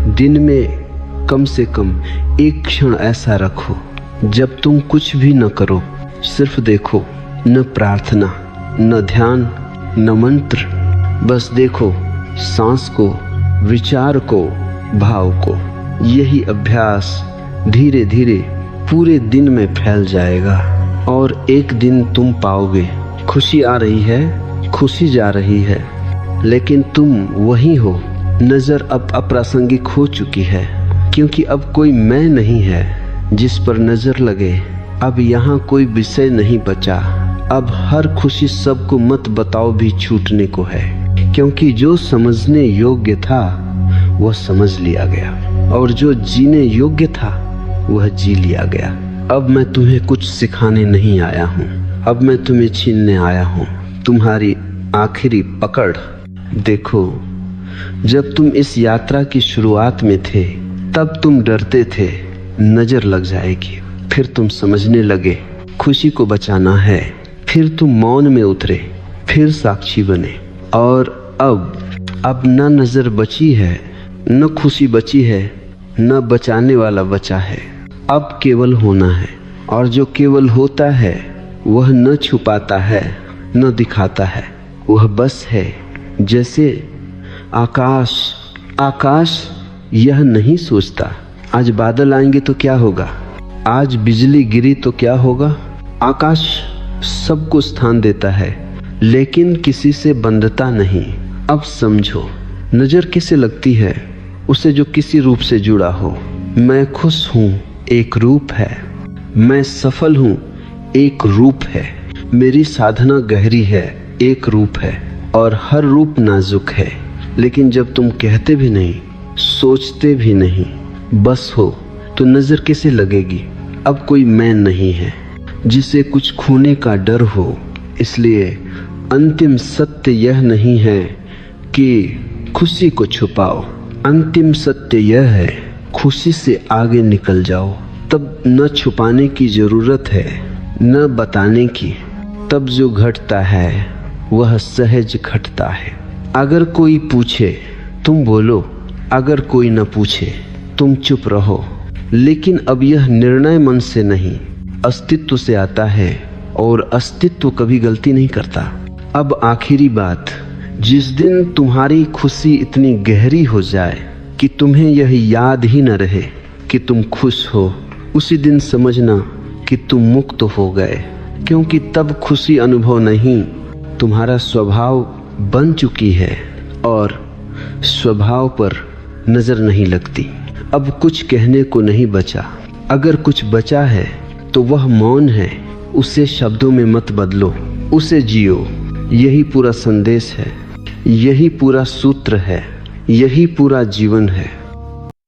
दिन में कम से कम एक क्षण ऐसा रखो जब तुम कुछ भी न करो, सिर्फ देखो। न प्रार्थना, न ध्यान, न मंत्र, बस देखो सांस को, विचार को, भाव को। यही अभ्यास धीरे धीरे पूरे दिन में फैल जाएगा, और एक दिन तुम पाओगे खुशी आ रही है, खुशी जा रही है, लेकिन तुम वही हो। नजर अब अप्रासंगिक हो चुकी है, क्योंकि अब कोई मैं नहीं है जिस पर नजर लगे। अब यहाँ कोई विषय नहीं बचा। अब हर खुशी सबको मत बताओ भी छूटने को है, क्योंकि जो समझने योग्य था वह समझ लिया गया, और जो जीने योग्य था वह जी लिया गया। अब मैं तुम्हें कुछ सिखाने नहीं आया हूँ, अब मैं तुम्हें छीनने आया हूँ तुम्हारी आखिरी पकड़। देखो, जब तुम इस यात्रा की शुरुआत में थे तब तुम डरते थे नजर लग जाएगी, फिर तुम समझने लगे खुशी को बचाना है, फिर तुम मौन में उतरे, फिर साक्षी बने, और अब न नजर बची है, न खुशी बची है, न बचाने वाला बचा है। अब केवल होना है, और जो केवल होता है वह न छुपाता है न दिखाता है, वह बस है। जैसे आकाश यह नहीं सोचता आज बादल आएंगे तो क्या होगा, आज बिजली गिरी तो क्या होगा। आकाश सबको स्थान देता है, लेकिन किसी से बंधता नहीं। अब समझो, नजर किसे लगती है? उसे जो किसी रूप से जुड़ा हो। मैं खुश हूँ एक रूप है, मैं सफल हूँ एक रूप है, मेरी साधना गहरी है एक रूप है, और हर रूप नाजुक है। लेकिन जब तुम कहते भी नहीं, सोचते भी नहीं, बस हो, तो नजर किसे लगेगी? अब कोई मैं नहीं है जिसे कुछ खोने का डर हो। इसलिए अंतिम सत्य यह नहीं है कि खुशी को छुपाओ, अंतिम सत्य यह है खुशी से आगे निकल जाओ। तब न छुपाने की जरूरत है न बताने की। तब जो घटता है वह सहज घटता है। अगर कोई पूछे तुम बोलो, अगर कोई न पूछे तुम चुप रहो। लेकिन अब यह निर्णय मन से नहीं, अस्तित्व से आता है, और अस्तित्व कभी गलती नहीं करता। अब आखिरी बात, जिस दिन तुम्हारी खुशी इतनी गहरी हो जाए कि तुम्हें यह याद ही न रहे कि तुम खुश हो, उसी दिन समझना कि तुम मुक्त हो गए। क्योंकि तब खुशी अनुभव नहीं, तुम्हारा स्वभाव बन चुकी है और स्वभाव पर नजर नहीं लगती। अब कुछ कहने को नहीं बचा। अगर कुछ बचा है तो वह मौन है। उसे शब्दों में मत बदलो, उसे जियो। यही पूरा संदेश है, यही पूरा सूत्र है, यही पूरा जीवन है।